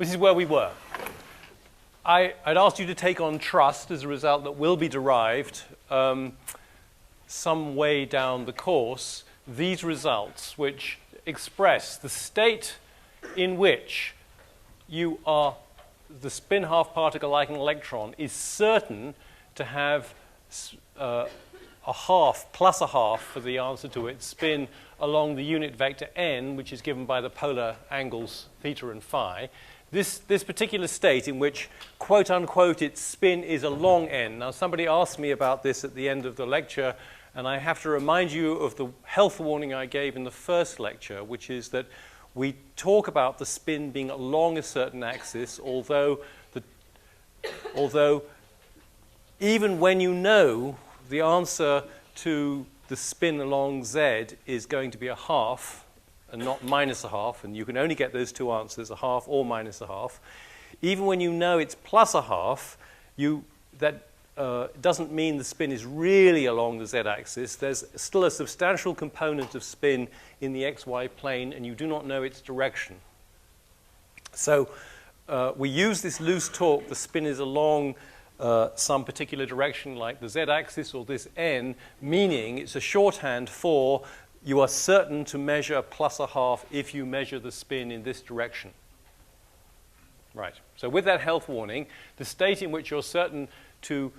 this is where we were. I'd asked you to take on trust as a result that will be derived some way down the course, these results, which express the state in which you are, the spin half particle like an electron is certain to have a half plus a half for the answer to its spin along the unit vector n, which is given by the polar angles theta and phi. This particular state in which, quote unquote, its spin is along n. Now, somebody asked me about this at the end of the lecture, and I have to remind you of the health warning I gave in the first lecture, which is that we talk about the spin being along a certain axis, although even when you know the answer to the spin along z is going to be a half and not minus a half, and you can only get those two answers, a half or minus a half, even when you know it's plus a half, that doesn't mean the spin is really along the z-axis. There's still a substantial component of spin in the xy plane, and you do not know its direction. So we use this loose talk, the spin is along some particular direction like the z-axis or this n, meaning it's a shorthand for you are certain to measure plus a half if you measure the spin in this direction. Right. So with that health warning, the state in which you're certain to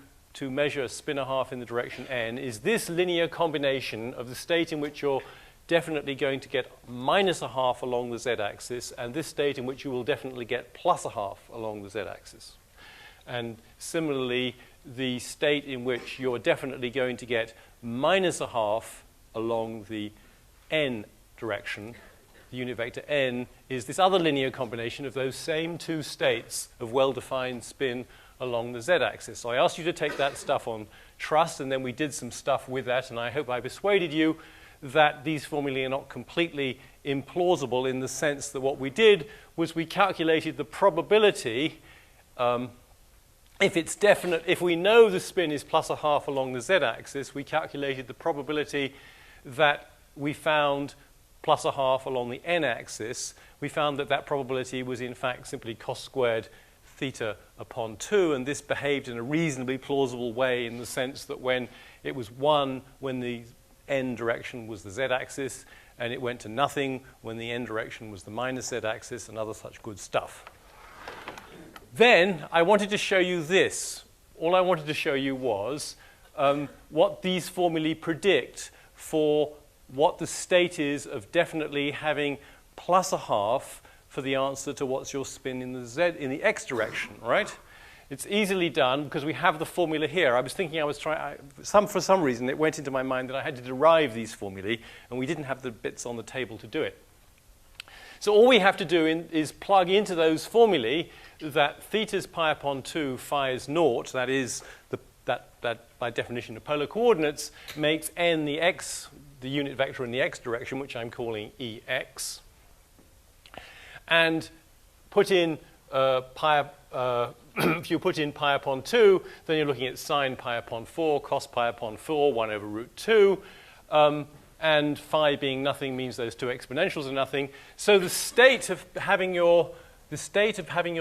measure spin a half in the direction n is this linear combination of the state in which you're definitely going to get minus a half along the z-axis and this state in which you will definitely get plus a half along the z-axis. And similarly, the state in which you're definitely going to get minus a half along the n direction, the unit vector n, is this other linear combination of those same two states of well-defined spin along the z-axis. So I asked you to take that stuff on trust, and then we did some stuff with that, and I hope I persuaded you that these formulae are not completely implausible in the sense that what we did was we calculated the probability if we know the spin is plus a half along the z-axis, we calculated the probability that we found plus a half along the n-axis. We found that that probability was in fact simply cos squared theta upon 2, and this behaved in a reasonably plausible way in the sense that when it was 1 when the n direction was the z-axis, and it went to nothing when the n direction was the minus z-axis, and other such good stuff. Then I wanted to show you this. All I wanted to show you was what these formulae predict for what the state is of definitely having plus a half for the answer to what's your spin in the x direction, right? It's easily done because we have the formula here. I was thinking for some reason it went into my mind that I had to derive these formulae, and we didn't have the bits on the table to do it. So all we have to do is plug into those formulae that theta is pi upon 2, phi is naught, that is, that by definition of polar coordinates makes n the x, the unit vector in the x direction, which I'm calling Ex. And put in if you put in pi upon 2, then you're looking at sine pi upon 4, cos pi upon 4, 1 over root 2. And phi being nothing means those two exponentials are nothing. So the state of having your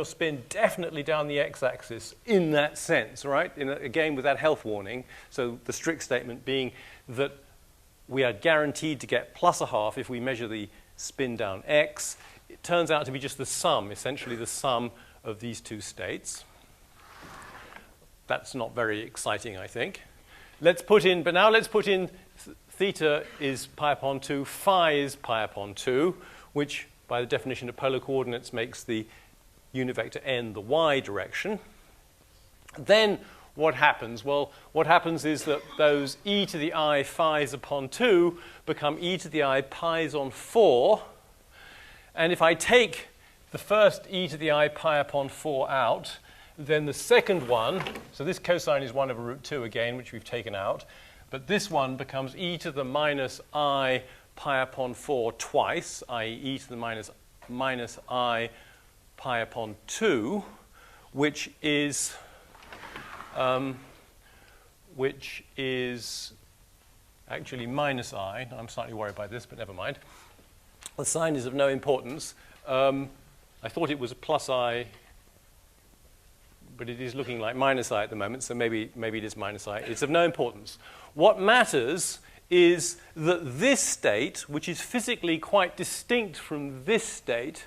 spin definitely down the x-axis in that sense, right? Again, with that health warning. So the strict statement being that we are guaranteed to get plus a half if we measure the spin down x. It turns out to be just the sum, essentially the sum of these two states. That's not very exciting, I think. Let's put in theta is pi upon 2, phi is pi upon 2, which by the definition of polar coordinates makes the unit vector n the y direction. Then what happens? Well, what happens is that those e to the I phi's upon 2 become e to the I pi's on 4. And if I take the first e to the I pi upon 4 out, then the second one, so this cosine is 1 over root 2 again, which we've taken out, but this one becomes e to the minus I pi upon 4 twice, i.e. e to the minus I pi upon 2, which is actually minus I. I'm slightly worried by this, but never mind. The sign is of no importance. I thought it was a plus I, but it is looking like minus I at the moment, so maybe it is minus I. It's of no importance. What matters is that this state, which is physically quite distinct from this state,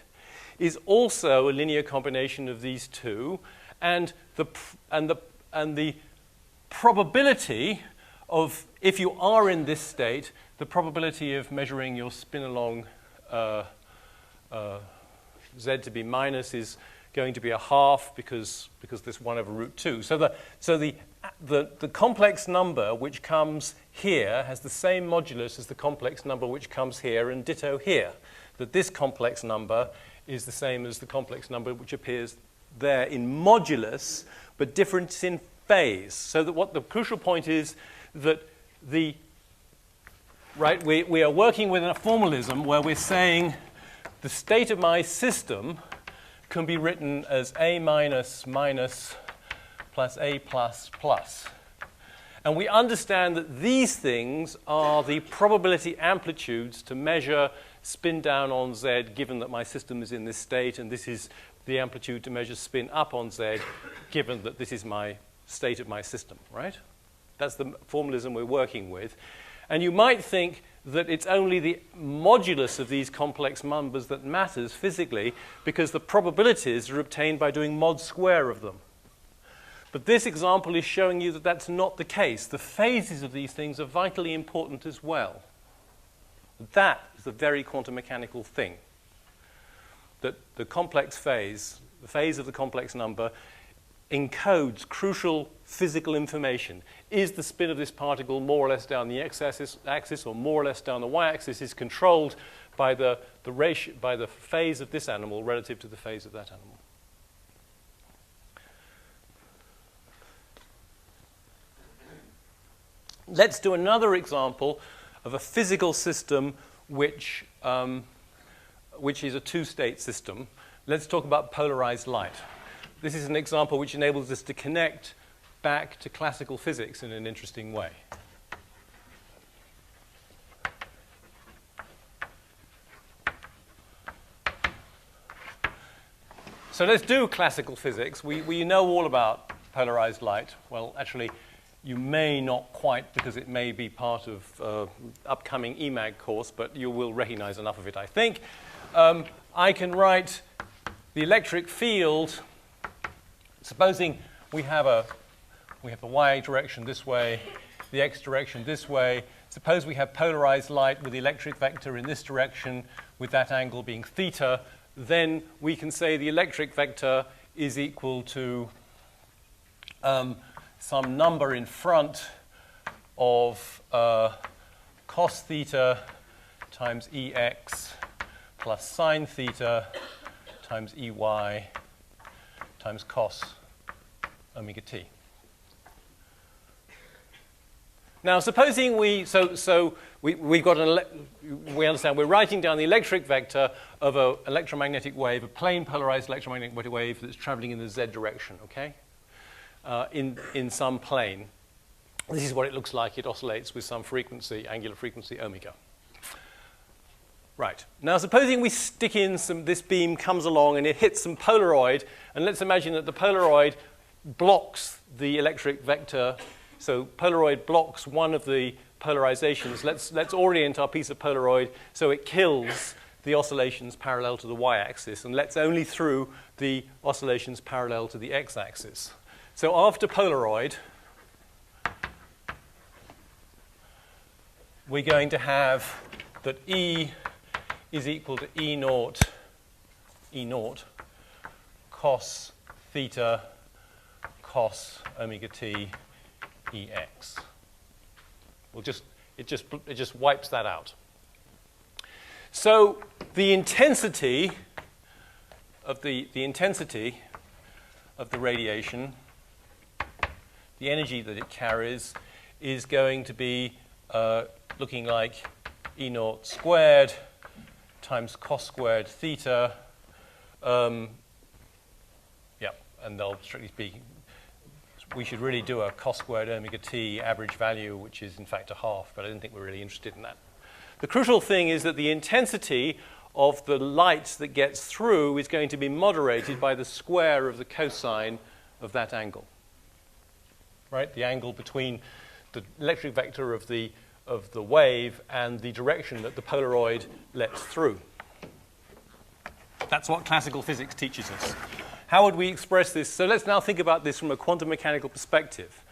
is also a linear combination of these two, and the probability of, if you are in this state, the probability of measuring your spin along z to be minus is going to be a half because this 1 over root 2. So the complex number which comes here has the same modulus as the complex number which comes here, and ditto here. That this complex number is the same as the complex number which appears there in modulus, but different in phase. So that what the crucial point is that we are working with a formalism where we're saying the state of my system can be written as A minus minus plus A plus plus. And we understand that these things are the probability amplitudes to measure spin down on Z, given that my system is in this state, and this is the amplitude to measure spin up on Z, given that this is my state of my system, right? That's the formalism we're working with. And you might think that it's only the modulus of these complex numbers that matters physically, because the probabilities are obtained by doing mod square of them. But this example is showing you that that's not the case. The phases of these things are vitally important as well. That is a very quantum mechanical thing. That the complex phase, the phase of the complex number, encodes crucial physical information. Is the spin of this particle more or less down the x-axis or more or less down the y-axis is controlled by the ratio, by the phase of this animal relative to the phase of that animal. Let's do another example of a physical system which is a two-state system. Let's talk about polarized light. This is an example which enables us to connect back to classical physics in an interesting way. So let's do classical physics. We know all about polarized light. Well, actually, you may not quite, because it may be part of upcoming EMAG course, but you will recognize enough of it, I think. I can write the electric field. Supposing we have the y direction this way, the x direction this way. Suppose we have polarized light with the electric vector in this direction, with that angle being theta. Then we can say the electric vector is equal to some number in front of cos theta times ex plus sine theta times ey times cos omega t. Now, supposing we understand we're writing down the electric vector of an electromagnetic wave, a plane polarized electromagnetic wave that's traveling in the z direction, okay? In some plane. This is what it looks like. It oscillates with some frequency, angular frequency omega. Right. Now, supposing we stick in this beam comes along and it hits some Polaroid, and let's imagine that the Polaroid blocks the electric vector. So Polaroid blocks one of the polarizations. Let's orient our piece of Polaroid so it kills the oscillations parallel to the y-axis and lets only through the oscillations parallel to the x-axis. So after Polaroid, we're going to have that E is equal to E naught cos theta cos omega t Ex. It just wipes that out. So the intensity of the radiation, the energy that it carries, is going to be looking like E naught squared times cos squared theta. And they'll, strictly speaking, we should really do a cos squared omega t average value, which is in fact a half, but I don't think we're really interested in that. The crucial thing is that the intensity of the light that gets through is going to be moderated by the square of the cosine of that angle. Right? The angle between the electric vector of the wave and the direction that the Polaroid lets through. That's what classical physics teaches us. How would we express this? So let's now think about this from a quantum mechanical perspective.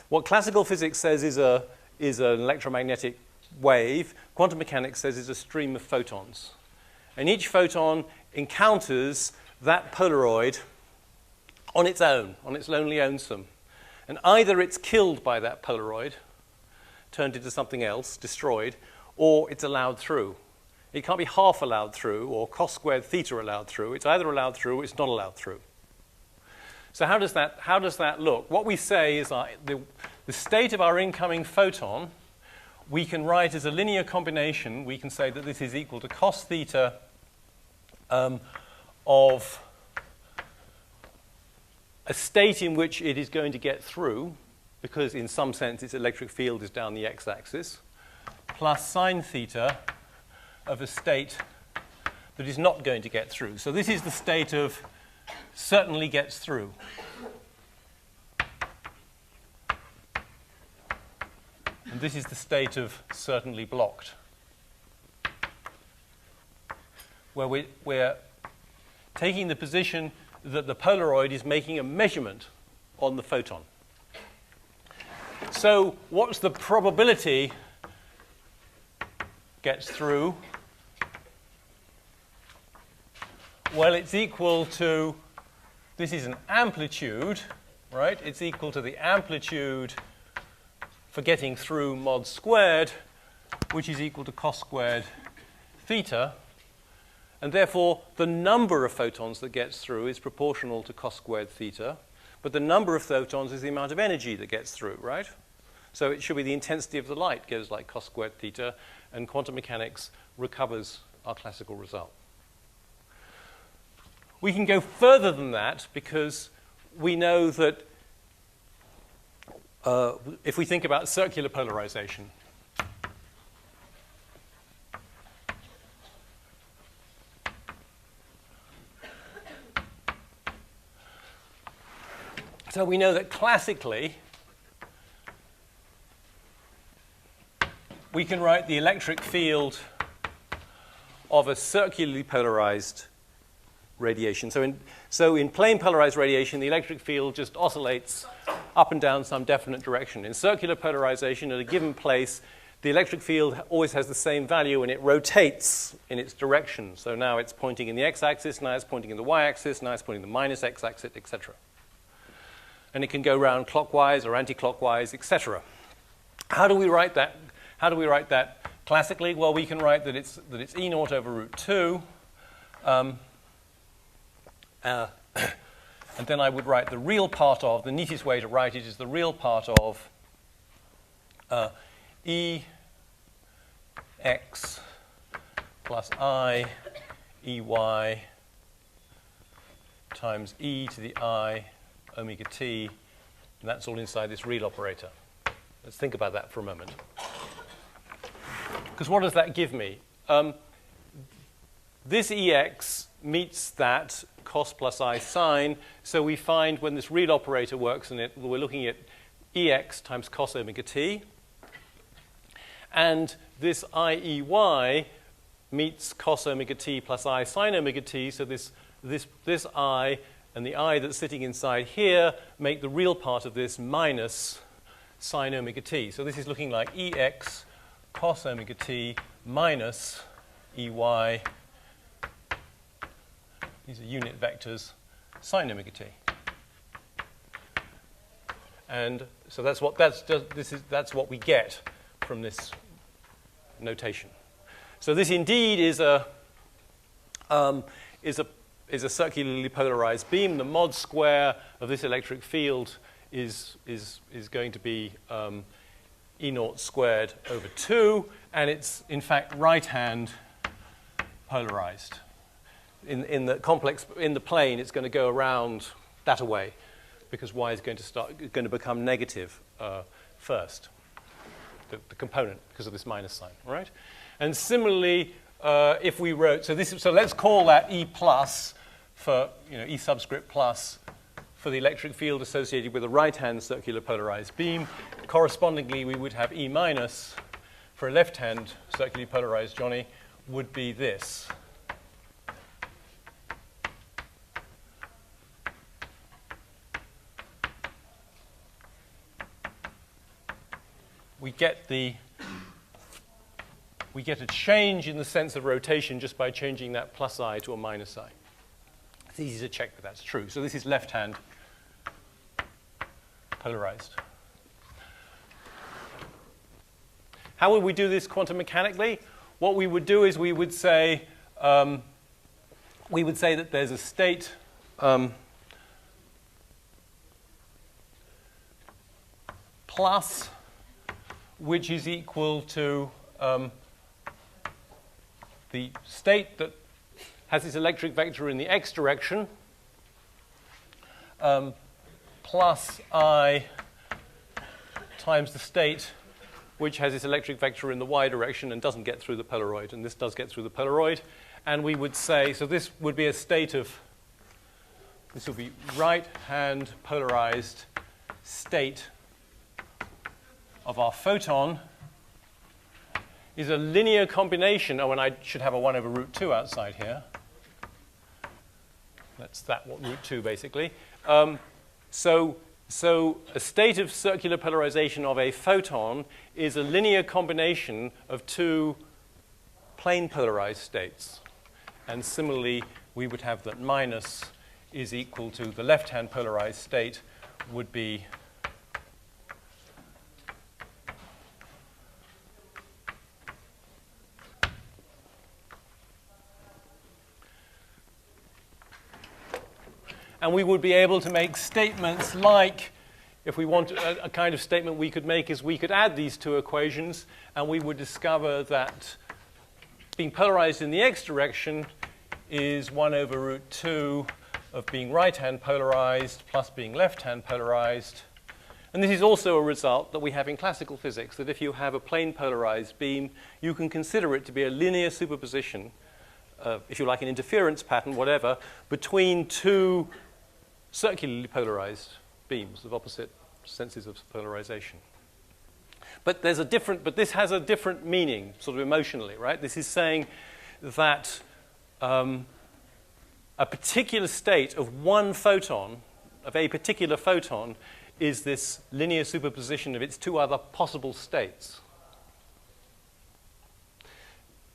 What classical physics says is an electromagnetic wave. Quantum mechanics says is a stream of photons. And each photon encounters that Polaroid on its own, on its lonely lonesome. And either it's killed by that Polaroid, turned into something else, destroyed, or it's allowed through. It can't be half allowed through or cos squared theta allowed through. It's either allowed through or it's not allowed through. So how does that look? What we say is the state of our incoming photon we can write as a linear combination. We can say that this is equal to cos theta of a state in which it is going to get through, because in some sense its electric field is down the x-axis, plus sine theta of a state that is not going to get through. So this is the state of certainly gets through. And this is the state of certainly blocked, where we're taking the position that the Polaroid is making a measurement on the photon. So what's the probability gets through? Well, it's equal to, this is an amplitude, right? It's equal to the amplitude for getting through mod squared, which is equal to cos squared theta. And therefore, the number of photons that gets through is proportional to cos squared theta. But the number of photons is the amount of energy that gets through, right? So it should be the intensity of the light goes like cos squared theta, and quantum mechanics recovers our classical result. We can go further than that because we know that if we think about circular polarization, so we know that classically we can write the electric field of a circularly polarized radiation. So in plane polarized radiation, the electric field just oscillates up and down some definite direction. In circular polarization, at a given place, the electric field always has the same value and it rotates in its direction. So now it's pointing in the x-axis, now it's pointing in the y-axis, now it's pointing in the minus x-axis, etc. And it can go round clockwise or anti-clockwise, etc. How do we write that? How do we write that classically? Well, we can write that it's E naught over root 2. And then I would write the real part of, the neatest way to write it is the real part of Ex plus I Ey times e to the I omega t, and that's all inside this real operator. Let's think about that for a moment. Because what does that give me? This Ex meets that cos plus I sine, so we find when this real operator works in it, we're looking at Ex times cos omega t. And this Iey meets cos omega t plus I sine omega t, so this I and the I that's sitting inside here make the real part of this minus sine omega t. So this is looking like Ex cos omega t minus Ey, these are unit vectors, sine omega t. And so that's what we get from this notation. So this indeed is a circularly polarized beam. The mod square of this electric field is going to be E naught squared over 2, and it's in fact right-hand polarized. In the plane, it's going to go around that away because y is going to become negative first, the component, because of this minus sign, right? And similarly, if we wrote, so let's call that E plus for, E subscript plus for the electric field associated with a right-hand circular polarized beam. Correspondingly, we would have E minus for a left-hand circularly polarized Johnny would be this. We get a change in the sense of rotation just by changing that plus I to a minus I. It's easy to check that that's true. So this is left-hand polarized. How would we do this quantum mechanically? What we would do is we would say that there's a state plus, which is equal to the state that has its electric vector in the x direction plus I times the state which has its electric vector in the y direction and doesn't get through the Polaroid. And this does get through the Polaroid. And we would say, so this would be a state of, this would be right-hand polarized state of our photon is a linear combination. Oh, and I should have a 1 over root 2 outside here. That's that, what root 2 basically. So a state of circular polarization of a photon is a linear combination of two plane polarized states. And similarly, we would have that minus is equal to the left-hand polarized state would be and we would be able to make statements like, if we want a kind of statement we could make is we could add these two equations and we would discover that being polarized in the x direction is 1 over root 2 of being right-hand polarized plus being left-hand polarized. And this is also a result that we have in classical physics, that if you have a plane polarized beam, you can consider it to be a linear superposition, if you like an interference pattern, whatever, between two circularly polarized beams of opposite senses of polarization. But there's a different, but this has a different meaning, sort of emotionally, right? This is saying that a particular state of one photon, of a particular photon, is this linear superposition of its two other possible states.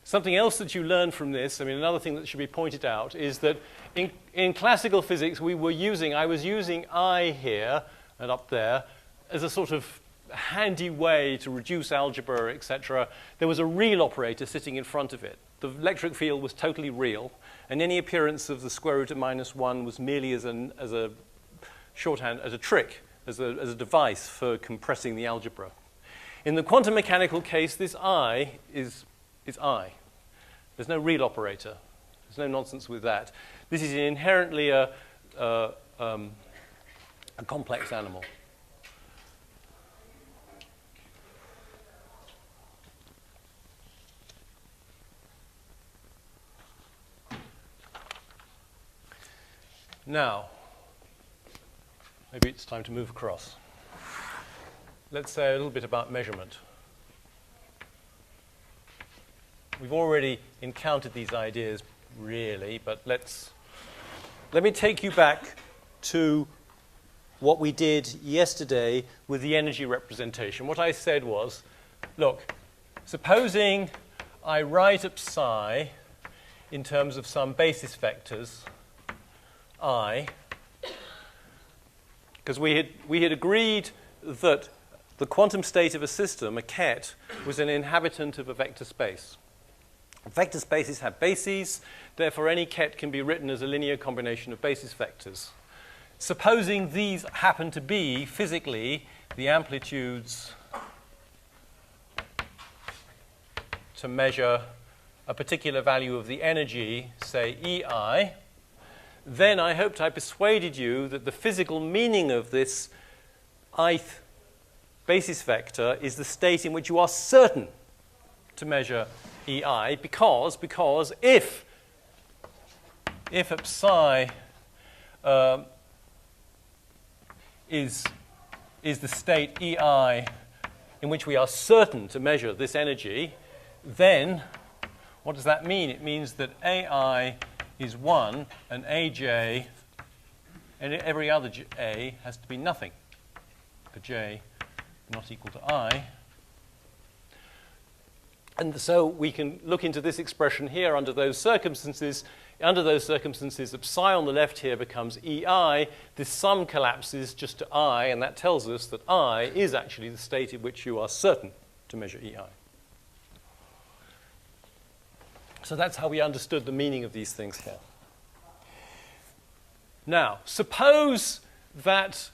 Something else that you learn from this, I mean, another thing that should be pointed out is that in classical physics, I was using I here and up there as a sort of handy way to reduce algebra, etc. There was a real operator sitting in front of it. The electric field was totally real, and any appearance of the square root of -1 was merely as a shorthand, as a trick, as a device for compressing the algebra. In the quantum mechanical case, this I is I. There's no real operator. There's no nonsense with that. This is inherently a complex animal. Now, maybe it's time to move across. Let's say a little bit about measurement. We've already encountered these ideas, really, but let me take you back to what we did yesterday with the energy representation. What I said was, look, supposing I write up psi in terms of some basis vectors, I, because we had agreed that the quantum state of a system, a ket, was an inhabitant of a vector space. Vector spaces have bases, therefore any ket can be written as a linear combination of basis vectors. Supposing these happen to be, physically, the amplitudes to measure a particular value of the energy, say EI, then I hoped I persuaded you that the physical meaning of this ith basis vector is the state in which you are certain to measure EI because if psi is the state EI in which we are certain to measure this energy, then what does that mean? It means that AI is 1 and AJ and every other A has to be nothing for J not equal to I. And so we can look into this expression here under those circumstances. Under those circumstances, the psi on the left here becomes EI. This sum collapses just to I, and that tells us that I is actually the state in which you are certain to measure EI. So that's how we understood the meaning of these things here. Now, suppose that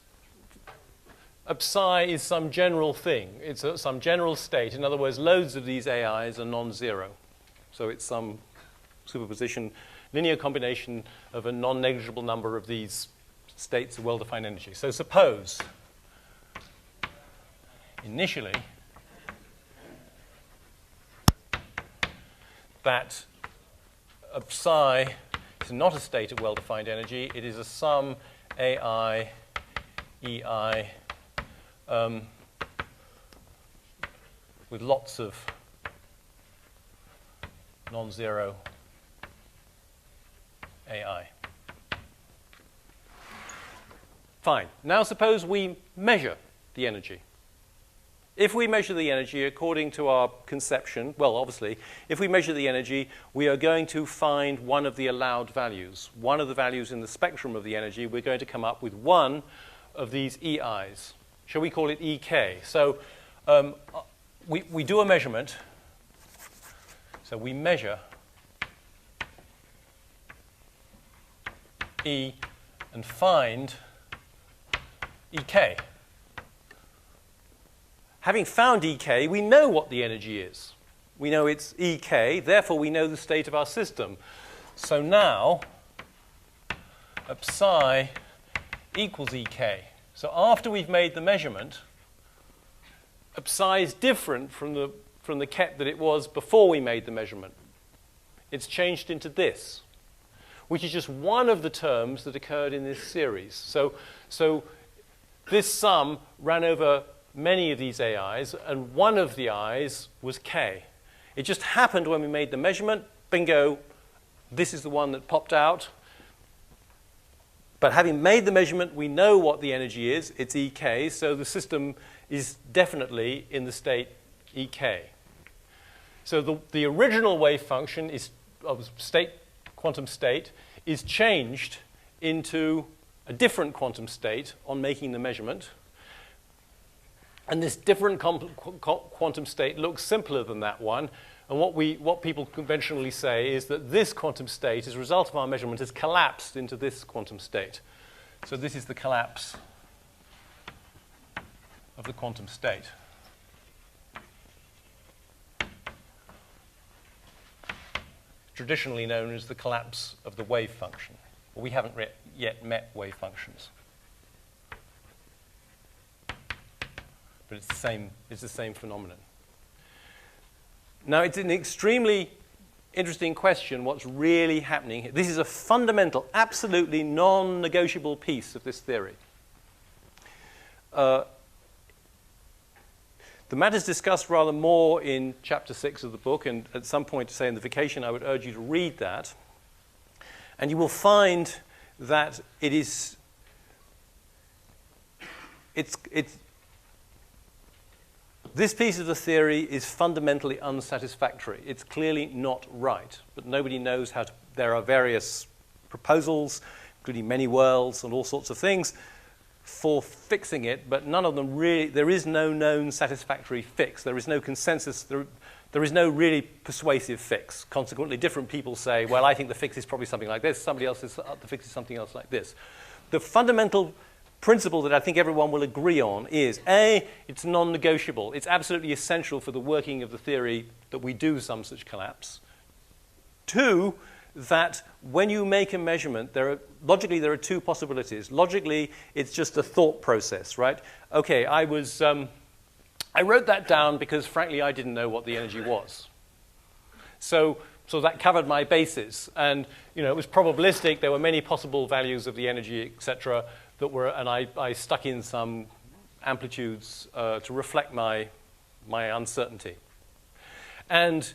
a psi is some general thing. It's some general state. In other words, loads of these AIs are non-zero. So it's some superposition, linear combination of a non-negligible number of these states of well-defined energy. So suppose, initially, that a psi is not a state of well-defined energy. It is a sum AI, EI, with lots of non-zero AI. Fine. Now suppose we measure the energy. If we measure the energy according to our conception, well, obviously, if we measure the energy, we are going to find one of the allowed values. One of the values in the spectrum of the energy, we're going to come up with one of these EIs. Shall we call it EK? So we do a measurement. So we measure E and find EK. Having found EK, we know what the energy is. We know it's EK, therefore we know the state of our system. So now, a psi equals EK. So after we've made the measurement, a psi is different from the ket that it was before we made the measurement. It's changed into this, which is just one of the terms that occurred in this series. So this sum ran over many of these AIs, and one of the I's was K. It just happened when we made the measurement, bingo, this is the one that popped out. But having made the measurement, we know what the energy is. It's EK, so the system is definitely in the state EK. So the original wave function of quantum state is changed into a different quantum state on making the measurement. And this different quantum state looks simpler than that one. And what people conventionally say is that this quantum state, as a result of our measurement, has collapsed into this quantum state. So this is the collapse of the quantum state. Traditionally known as the collapse of the wave function. Well, we haven't yet met wave functions. But it's the same phenomenon. Now, it's an extremely interesting question what's really happening here. This is a fundamental, absolutely non-negotiable piece of this theory. The matter is discussed rather more in chapter 6 of the book, and at some point, say in the vacation, I would urge you to read that. And you will find that it's this piece of the theory is fundamentally unsatisfactory. It's clearly not right, but nobody knows how to. There are various proposals, including many worlds and all sorts of things, for fixing it, but none of them really. There is no known satisfactory fix. There is no consensus. There is no really persuasive fix. Consequently, different people say, well, I think the fix is probably something like this. Somebody else says the fix is something else like this. The fundamental principle that I think everyone will agree on is, A, it's non-negotiable. It's absolutely essential for the working of the theory that we do some such collapse. 2, that when you make a measurement, logically there are 2 possibilities. Logically, it's just a thought process, right? Okay, I wrote that down because, frankly, I didn't know what the energy was. So that covered my bases. And it was probabilistic. There were many possible values of the energy, etc., and I stuck in some amplitudes to reflect my uncertainty. And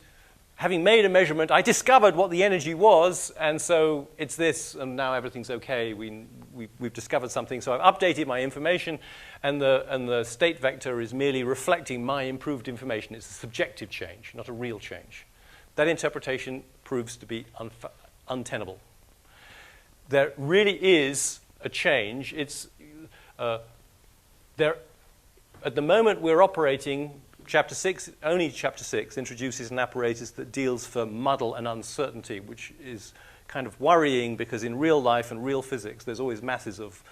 having made a measurement, I discovered what the energy was, and so it's this, and now everything's okay. We've discovered something, so I've updated my information, and the state vector is merely reflecting my improved information. It's a subjective change, not a real change. That interpretation proves to be untenable. There really is a change. It's there. At the moment, we're operating. Chapter 6, only Chapter 6, introduces an apparatus that deals for muddle and uncertainty, which is kind of worrying because in real life and real physics, there's always masses of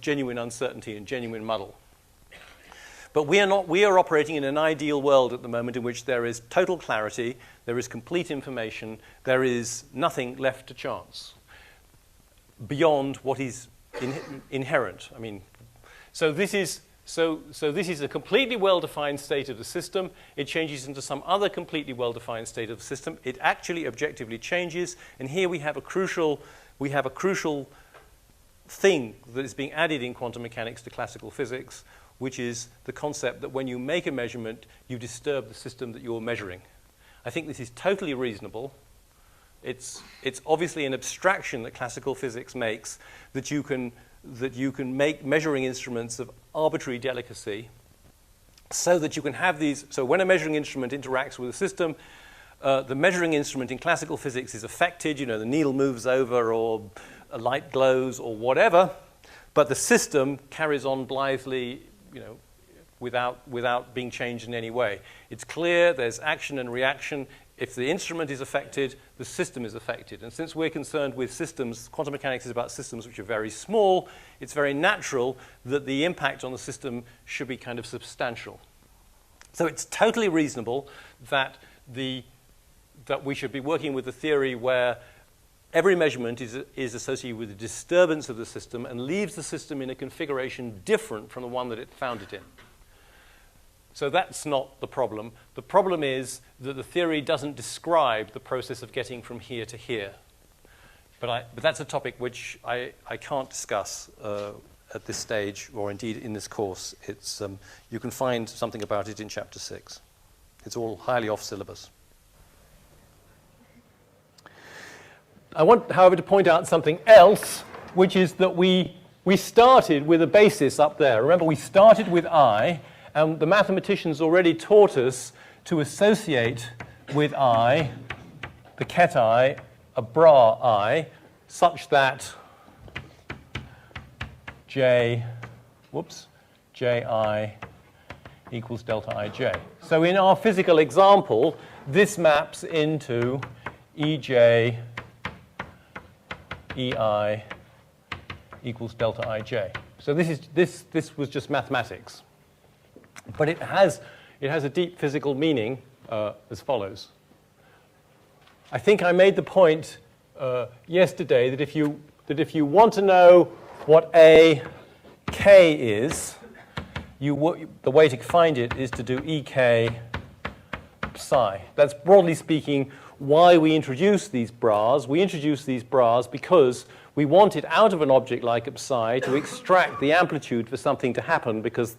genuine uncertainty and genuine muddle. But we are operating in an ideal world at the moment in which there is total clarity, there is complete information, there is nothing left to chance beyond what is inherent. I mean, so this is a completely well-defined state of the system. It changes into some other completely well-defined state of the system. It actually objectively changes, and here we have a crucial thing that is being added in quantum mechanics to classical physics, which is the concept that when you make a measurement, you disturb the system that you're measuring. I think this is totally reasonable. It's obviously an abstraction that classical physics makes that you can make measuring instruments of arbitrary delicacy so that you can have these. So when a measuring instrument interacts with a system, the measuring instrument in classical physics is affected. The needle moves over or a light glows or whatever, but the system carries on blithely, without being changed in any way. It's clear there's action and reaction. If the instrument is affected, the system is affected. And since we're concerned with systems, quantum mechanics is about systems which are very small, it's very natural that the impact on the system should be kind of substantial. So it's totally reasonable that we should be working with a theory where every measurement is associated with a disturbance of the system and leaves the system in a configuration different from the one that it found it in. So that's not the problem. The problem is that the theory doesn't describe the process of getting from here to here. But that's a topic which I can't discuss at this stage, or indeed in this course. You can find something about it in Chapter 6. It's all highly off syllabus. I want, however, to point out something else, which is that we started with a basis up there. Remember, we started with I, and the mathematicians already taught us to associate with I, the ket I, a bra I, such that Ji equals delta Ij. So in our physical example, this maps into Ej Ei equals delta Ij. So this was just mathematics. But it has a deep physical meaning as follows. I think I made the point yesterday that if you want to know what a k is, the way to find it is to do ek psi. That's broadly speaking why we introduce these bras. We introduce these bras because we wanted out of an object like psi to extract the amplitude for something to happen, because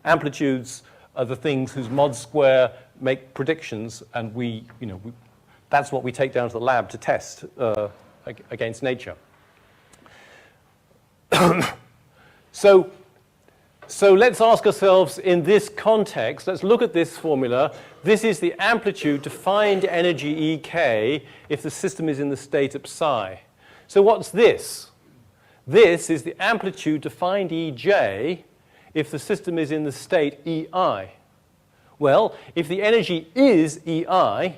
amplitudes are the things whose mod square make predictions, and that's what we take down to the lab to test against nature. So let's ask ourselves in this context, let's look at this formula. This is the amplitude to find energy Ek if the system is in the state of psi. So what's this? This is the amplitude to find Ej if the system is in the state Ei. Well, if the energy is Ei,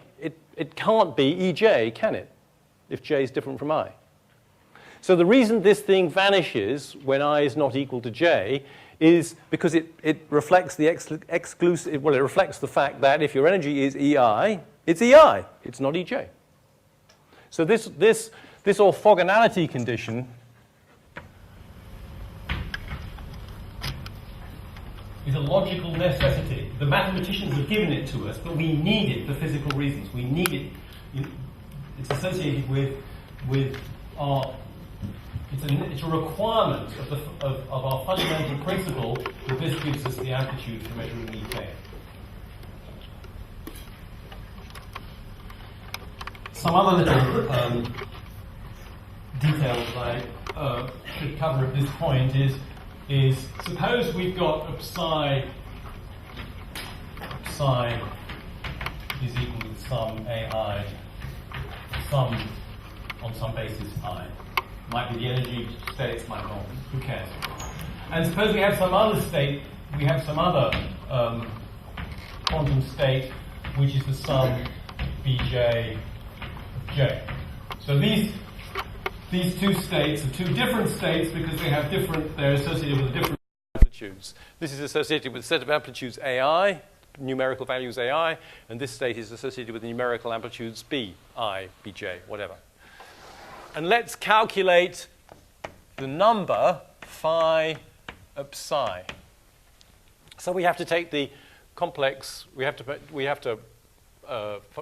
it can't be Ej, can it? If J is different from I. So the reason this thing vanishes when I is not equal to J is because it reflects the it reflects the fact that if your energy is Ei, it's Ei. It's not Ej. So this orthogonality condition is a logical necessity. The mathematicians have given it to us, but we need it for physical reasons. We need it. It's associated with our. It's a requirement of our fundamental principle that this gives us the amplitude for measuring EK. Some other little detail that I should cover at this point is suppose we've got psi is equal to sum AI, sum on some basis I. Might be the energy states, might not, who cares? And suppose we have some other state, we have some other quantum state, which is the sum Bj of J. So these two states are two different states because they're associated with different amplitudes. This is associated with a set of amplitudes AI, numerical values AI, and this state is associated with numerical amplitudes B, I, Bj, whatever. And let's calculate the number phi of psi. So we have to take the complex, we have to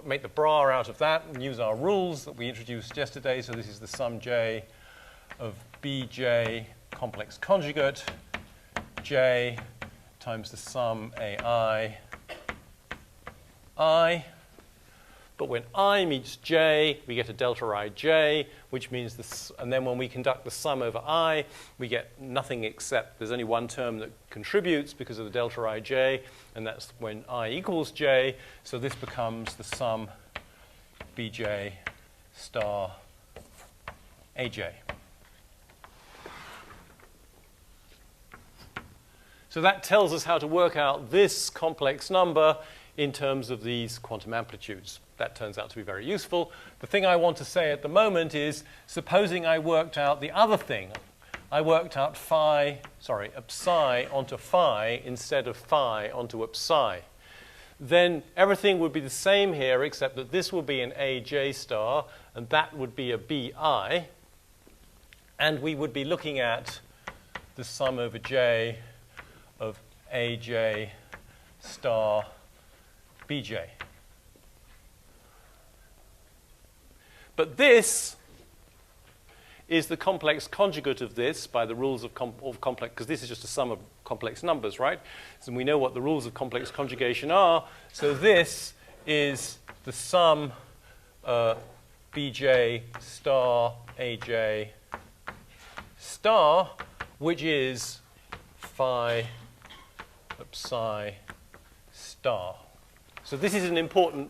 make the bra out of that and use our rules that we introduced yesterday. So this is the sum J of Bj complex conjugate, J times the sum AI, I. But when I meets J, we get a delta Ij, which means this, and then when we conduct the sum over I, we get nothing except there's only one term that contributes because of the delta Ij, and that's when I equals J. So this becomes the sum Bj star Aj. So that tells us how to work out this complex number in terms of these quantum amplitudes. That turns out to be very useful. The thing I want to say at the moment is, supposing I worked out the other thing. I worked out psi onto phi instead of phi onto psi. Then everything would be the same here, except that this will be an Aj star, and that would be a Bi. And we would be looking at the sum over J of Aj star Bj. But this is the complex conjugate of this by the rules of complex, because this is just a sum of complex numbers, right? So we know what the rules of complex conjugation are. So this is the sum Bj star Aj star, which is phi psi star. So this is an important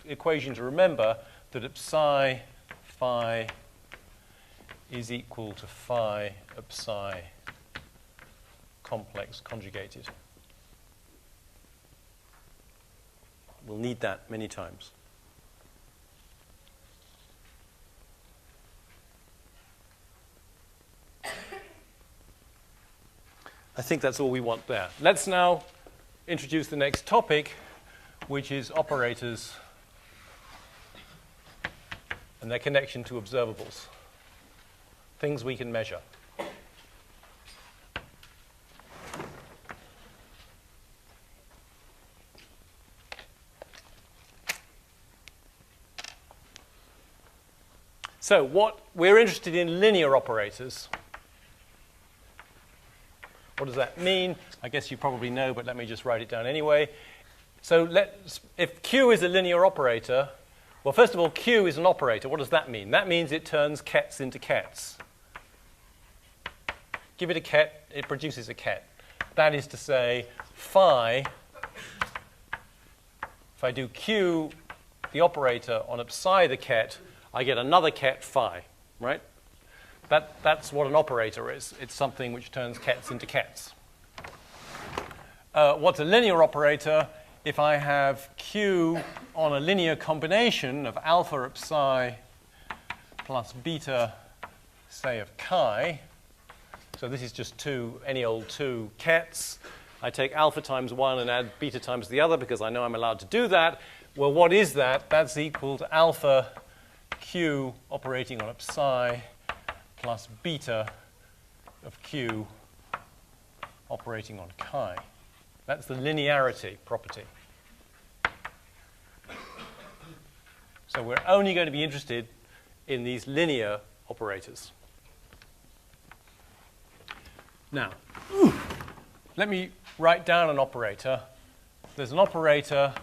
equation to remember, that psi phi is equal to phi psi complex conjugated. We'll need that many times. I think that's all we want there. Let's now introduce the next topic, which is operators and their connection to observables, things we can measure. So we're interested in linear operators. What does that mean? I guess you probably know, but let me just write it down anyway. So if Q is a linear operator, well, first of all, Q is an operator. What does that mean? That means it turns kets into kets. Give it a ket, it produces a ket. That is to say, phi, if I do Q, the operator, on psi the ket, I get another ket phi, right? That's what an operator is. It's something which turns kets into kets. What's a linear operator? If I have Q on a linear combination of alpha psi plus beta, say, of chi, so this is just any old two kets. I take alpha times one and add beta times the other because I know I'm allowed to do that. Well, what is that? That's equal to alpha Q operating on psi plus beta of Q operating on chi. That's the linearity property. So we're only going to be interested in these linear operators. Now, let me write down an operator. There's an operator,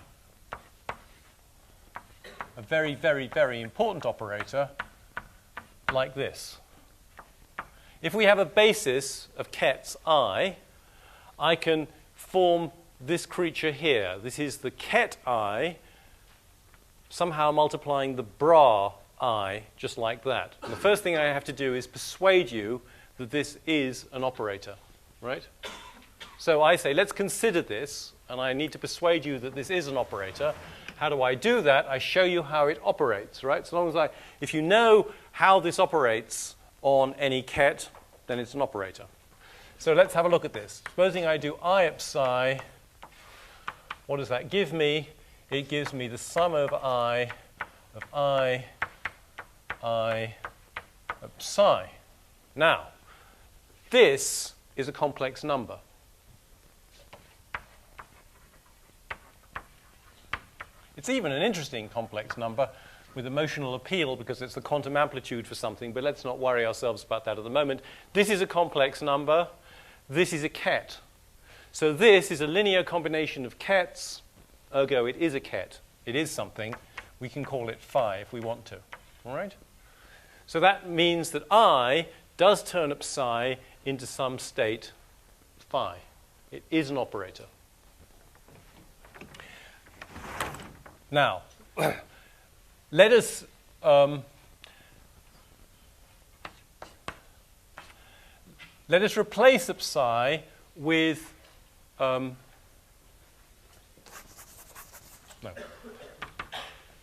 a very, very, very important operator, like this. If we have a basis of kets I can form this creature here. This is the ket I, somehow multiplying the bra I, just like that. And the first thing I have to do is persuade you that this is an operator, right? So I say, let's consider this, and I need to persuade you that this is an operator. How do I do that? I show you how it operates, right? So long as if you know how this operates on any ket, then it's an operator. So let's have a look at this. Supposing I do I of psi, what does that give me? It gives me the sum over I of I of psi. Now, this is a complex number. It's even an interesting complex number with emotional appeal because it's the quantum amplitude for something, but let's not worry ourselves about that at the moment. This is a complex number. This is a ket. So this is a linear combination of kets. Ergo, it is a ket. It is something. We can call it phi if we want to. All right? So that means that I does turn up psi into some state phi. It is an operator. Now, let us replace the psi with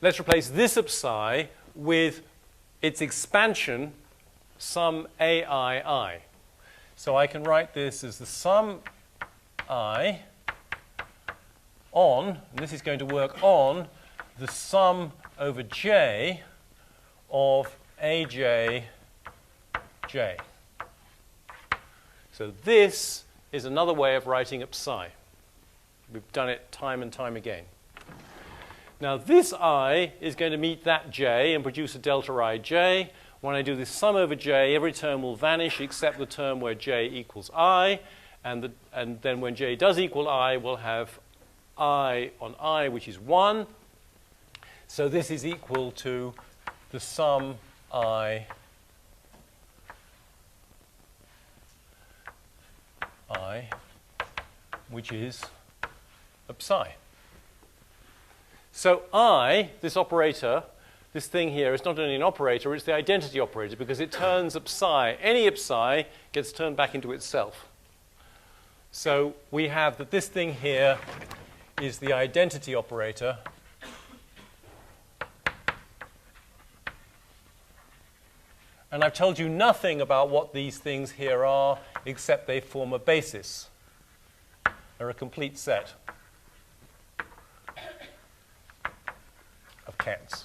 let's replace this psi with its expansion, sum aii. So I can write this as the sum I on, and this is going to work on, the sum over j of aj j. So this is another way of writing up psi. We've done it time and time again. Now this I is going to meet that j and produce a delta ij. When I do this sum over j, every term will vanish except the term where j equals I. And then when j does equal I, we'll have I on I, which is 1. So this is equal to the sum I which is a psi. So I, this operator, this thing here, is not only an operator, it's the identity operator because it turns a psi. Any psi gets turned back into itself. So we have that this thing here is the identity operator. And I've told you nothing about what these things here are, except they form a basis. They're a complete set of kets.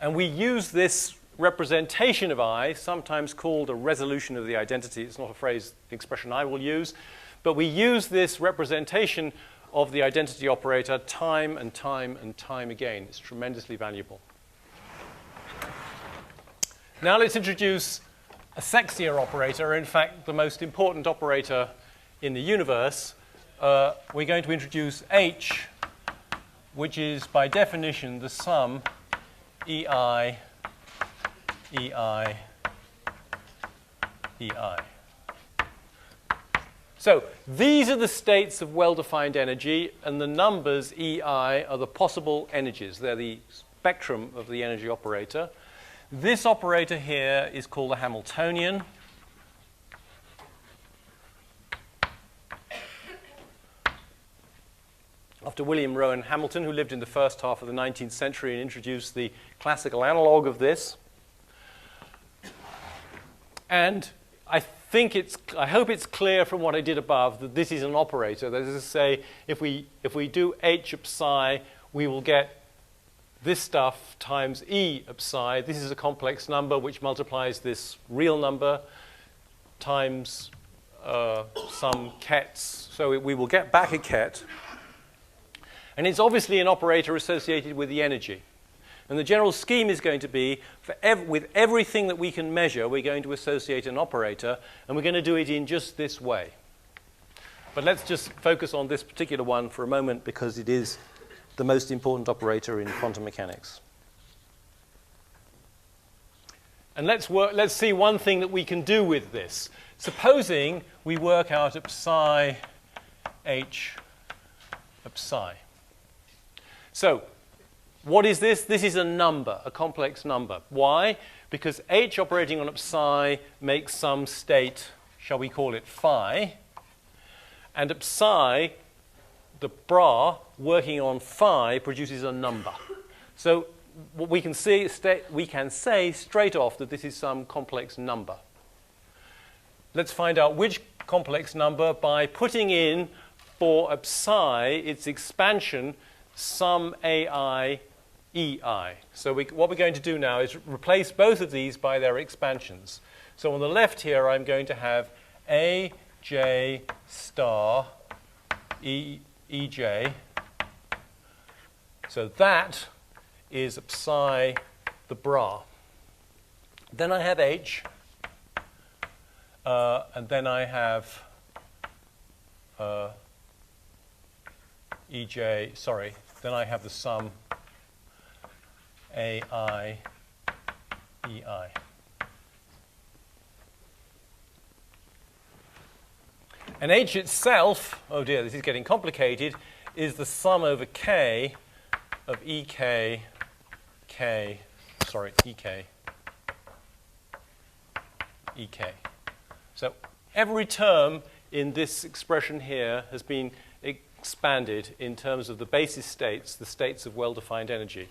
And we use this representation of I, sometimes called a resolution of the identity. It's not a phrase, expression I will use. But we use this representation of the identity operator time and time and time again. It's tremendously valuable. Now let's introduce a sexier operator, in fact, the most important operator in the universe. We're going to introduce H, which is by definition the sum EI, EI, EI. So these are the states of well-defined energy, and the numbers EI are the possible energies. They're the spectrum of the energy operator. This operator here is called the Hamiltonian. After William Rowan Hamilton, who lived in the first half of the 19th century and introduced the classical analog of this. And I hope it's clear from what I did above that this is an operator. That is to say, if we do H of psi, we will get this stuff times E of psi. This is a complex number which multiplies this real number times kets. So we will get back a ket. And it's obviously an operator associated with the energy. And the general scheme is going to be, with everything that we can measure, we're going to associate an operator, and we're going to do it in just this way. But let's just focus on this particular one for a moment, because it is the most important operator in quantum mechanics. And let's see one thing that we can do with this. Supposing we work out at psi h of psi. So, what is this? This is a number, a complex number. Why? Because h operating on psi makes some state, shall we call it phi, and at psi, the bra working on phi produces a number. So what we can say straight off that this is some complex number. Let's find out which complex number by putting in for psi its expansion some ai ei. So what we're going to do now is replace both of these by their expansions. So on the left here, I'm going to have aj star ej. So that is psi the bra. Then I have h, and then I have ej, sorry, then I have the sum ai ei. And h itself, oh dear, this is getting complicated, is the sum over k of ek, ek. So every term in this expression here has been expanded in terms of the basis states, the states of well-defined energy,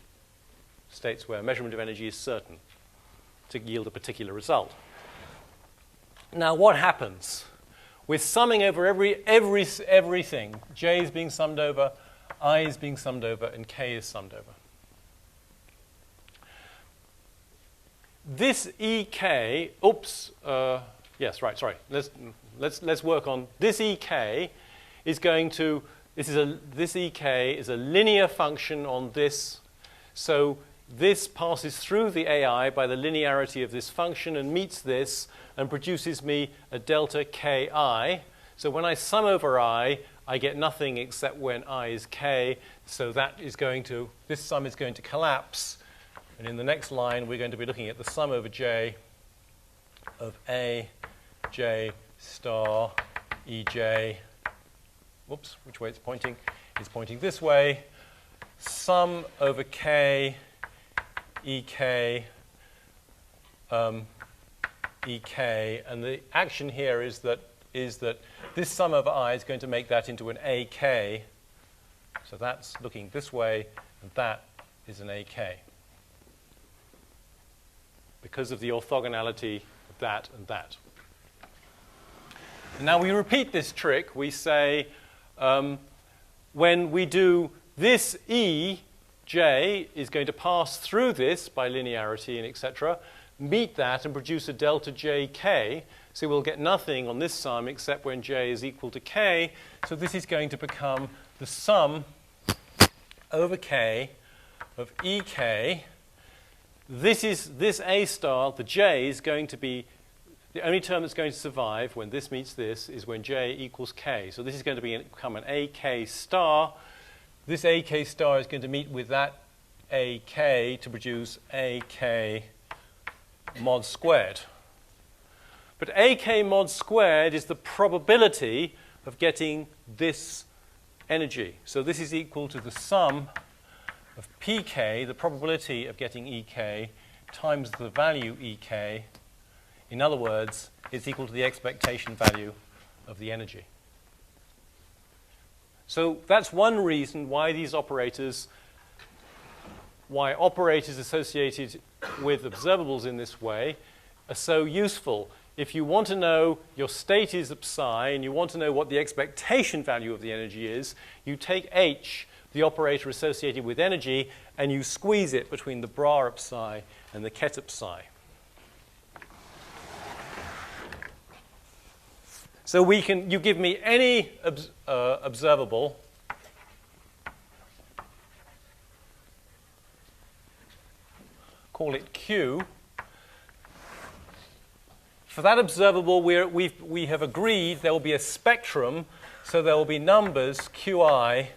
states where measurement of energy is certain to yield a particular result. Now what happens? We're summing over everything. J is being summed over, I is being summed over, and K is summed over. This EK, yes, right, sorry. Let's work on this EK is going to, this EK is a linear function on this. So this passes through the AI by the linearity of this function and meets this and produces me a delta Ki. So when I sum over I get nothing except when I is K. So that is going to, this sum is going to collapse. And in the next line, we're going to be looking at the sum over J of A, J star, EJ. Whoops, which way it's pointing? It's pointing this way. Sum over K, EK, EK. And the action here is that this sum over I is going to make that into an AK. So that's looking this way, and that is an AK. Because of the orthogonality of that and that. And now we repeat this trick. We say, when we do this E, J is going to pass through this by linearity and etc., meet that and produce a delta JK. So we'll get nothing on this sum except when J is equal to K. So this is going to become the sum over K of EK. This A star, the J, is going to be the only term that's going to survive when this meets this is when J equals K. So this is going to become an AK star. This AK star is going to meet with that AK to produce AK mod squared. But AK mod squared is the probability of getting this energy. So this is equal to the sum of PK, the probability of getting EK, times the value EK. In other words, it's equal to the expectation value of the energy. So that's one reason why why operators associated with observables in this way are so useful. If you want to know your state is psi and you want to know what the expectation value of the energy is, you take H, the operator associated with energy, and you squeeze it between the bra psi and the ket psi. So you give me any observable call it Q. For that observable, we have agreed there will be a spectrum, so there will be numbers Qi,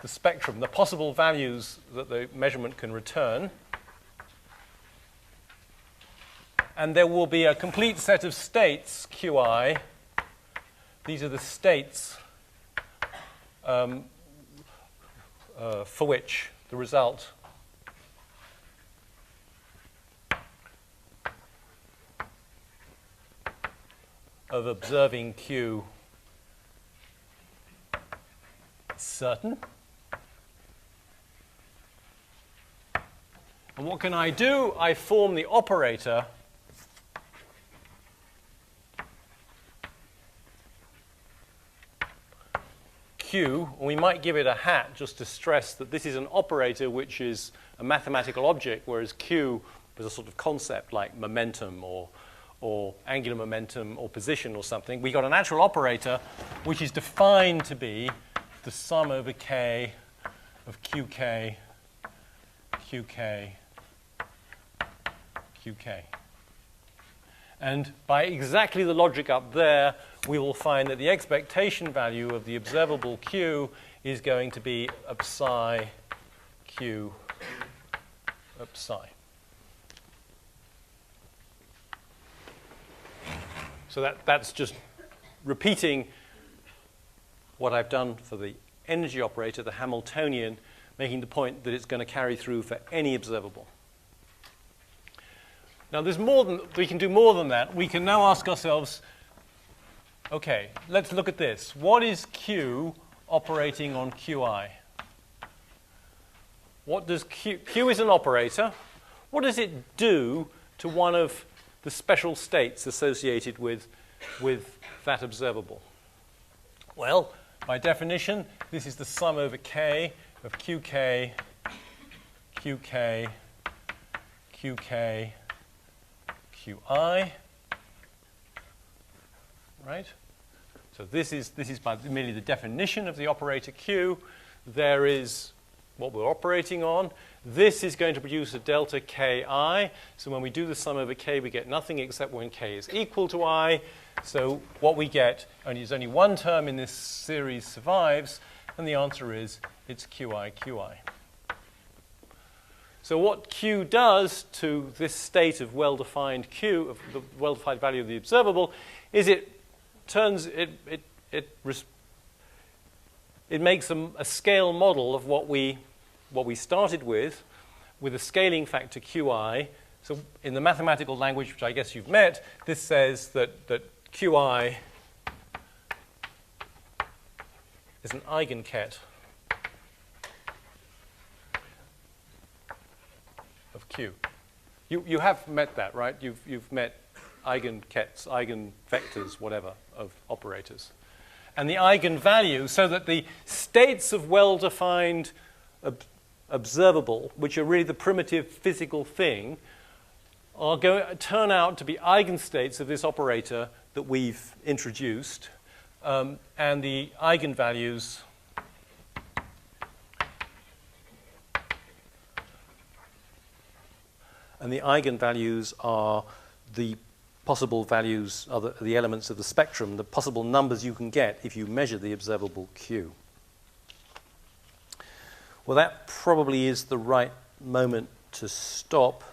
the spectrum, the possible values that the measurement can return. And there will be a complete set of states Qi. These are the states for which the result of observing Q is certain. And what can I do? I form the operator Q, and we might give it a hat just to stress that this is an operator which is a mathematical object, whereas Q was a sort of concept like momentum or angular momentum or position or something. We got an actual operator which is defined to be the sum over K of QK, QK, QK. And by exactly the logic up there, we will find that the expectation value of the observable Q is going to be psi Q psi. So that's just repeating what I've done for the energy operator, the Hamiltonian, making the point that it's going to carry through for any observable. Now, we can do more than that. We can now ask ourselves, okay, let's look at this. What is Q operating on Qi? What does Q is an operator. What does it do to one of the special states associated with that observable? Well, by definition, this is the sum over K of QK, QK, QK, QI, right? So this is by merely the definition of the operator Q. There is what we're operating on. This is going to produce a delta Ki. So when we do the sum over K, we get nothing except when K is equal to I. So what we get is only one term in this series survives, and the answer is it's Qi, Qi. So what Q does to this state of well-defined Q, of the well-defined value of the observable, is it makes a scale model of what we started with a scaling factor Qi. So in the mathematical language, which I guess you've met, this says that Qi is an eigenket of Q. You have met that, right? You've met eigenkets, eigenvectors, whatever, of operators. And the eigenvalue, so that the states of well-defined observable, which are really the primitive physical thing, are going to turn out to be eigenstates of this operator that we've introduced, and the eigenvalues are the possible values, are the elements of the spectrum, the possible numbers you can get if you measure the observable Q. Well, that probably is the right moment to stop.